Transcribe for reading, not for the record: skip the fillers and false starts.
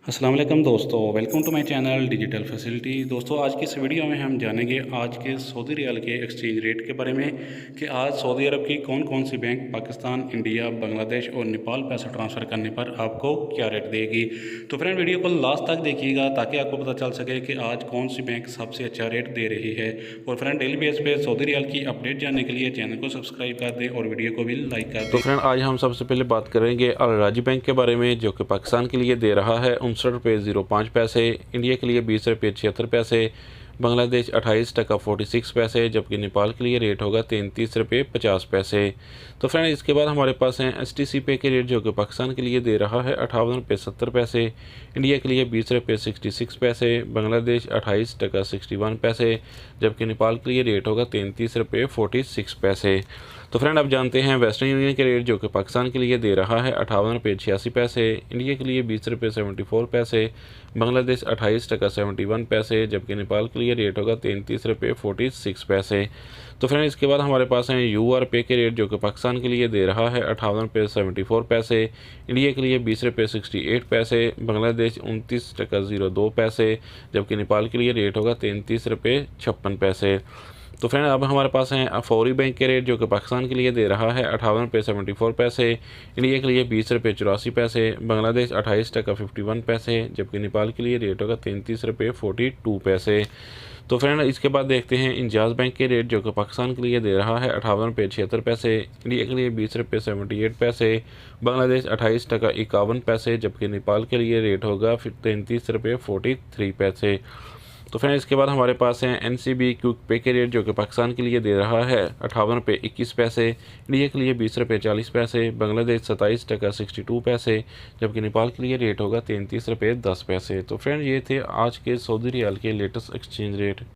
अस्सलाम वालेकुम दोस्तों, welcome to my channel digital facility. दोस्तों, आज की इस वीडियो में हम जानेंगे आज के सऊदी रियाल के एक्सचेंज रेट के बारे में कि आज सऊदी अरब की कौन कौन सी बैंक पाकिस्तान, इंडिया, बांग्लादेश और नेपाल पैसा ट्रांसफ़र करने पर आपको क्या रेट देगी। तो फ्रेंड, वीडियो को लास्ट तक देखिएगा ताकि आपको पता चल सके कि आज कौन सी बैंक सबसे अच्छा रेट दे रही है। और फ्रेंड, डेली बेस पे सऊदी रियाल की अपडेट जानने के लिए चैनल को सब्सक्राइब कर दें और वीडियो को भी लाइक कर तो दें। फ्रेंड, आज हम सबसे पहले बात करेंगे अल राजी बैंक के बारे में, जो कि पाकिस्तान के लिए दे रहा है 59 रुपये 05 पैसे, इंडिया के लिए 20 रुपये 76 पैसे, बांग्लादेश 28 टका 46 पैसे, जबकि नेपाल के लिए रेट होगा 33 रुपये 50 पैसे। तो फ्रेंड, इसके बाद हमारे पास हैं STC पे के रेट, जो कि पाकिस्तान के लिए दे रहा है 58 रुपये 70 पैसे, इंडिया के लिए 20 रुपये 66 पैसे, बांग्लादेश 28 टका 61 पैसे, जबकि नेपाल के लिए रेट होगा 33 रुपये 46 पैसे। तो फ्रेंड, अब जानते हैं वेस्टर्न यूनियन के रेट, जो कि पाकिस्तान के लिए दे रहा है 58 रुपये 86 पैसे, इंडिया के लिए 20 रुपये 74 पैसे, बांग्लादेश 28 टका 71 पैसे, जबकि नेपाल के लिए रेट होगा 33 रुपये 46 पैसे। तो फ्रेंड, इसके बाद हमारे पास हैं UR पे के रेट, जो कि पाकिस्तान के लिए दे रहा है 58 रुपये 74 पैसे, इंडिया के लिए 20 रुपये 68 पैसे, बांग्लादेश 29 टका 02 पैसे, जबकि नेपाल के लिए रेट होगा 33 रुपये 56 पैसे। तो फ्रेंड, अब हमारे पास हैं फौरी बैंक के रेट, जो कि पाकिस्तान के लिए दे रहा है 58 रुपये 74 पैसे, इंडिया के लिए 20 रुपये 84 पैसे, बांग्लादेश 28 टका 51 पैसे, जबकि नेपाल के लिए रेट होगा 33 रुपये 42 पैसे। तो फ्रेंड, इसके बाद देखते हैं इंजाज बैंक के रेट, जो कि पाकिस्तान के लिए दे रहा है 58 रुपये 76 पैसे, इंडिया के लिए 20 रुपये 78 पैसे, बांग्लादेश 28 टका 51 पैसे, जबकि नेपाल के लिए रेट होगा 33 रुपये 43 पैसे। तो फ्रेंड, इसके बाद हमारे पास हैं NCB क्विक पे के रेट, जो कि पाकिस्तान के लिए दे रहा है 58 रुपये 21 पैसे, इंडिया के लिए 20 रुपये 40 पैसे, बांग्लादेश 27 टका 62 पैसे, जबकि नेपाल के लिए रेट होगा 33 रुपये 10 पैसे। तो फ्रेंड, ये थे आज के सऊदी रियाल के लेटेस्ट एक्सचेंज रेट।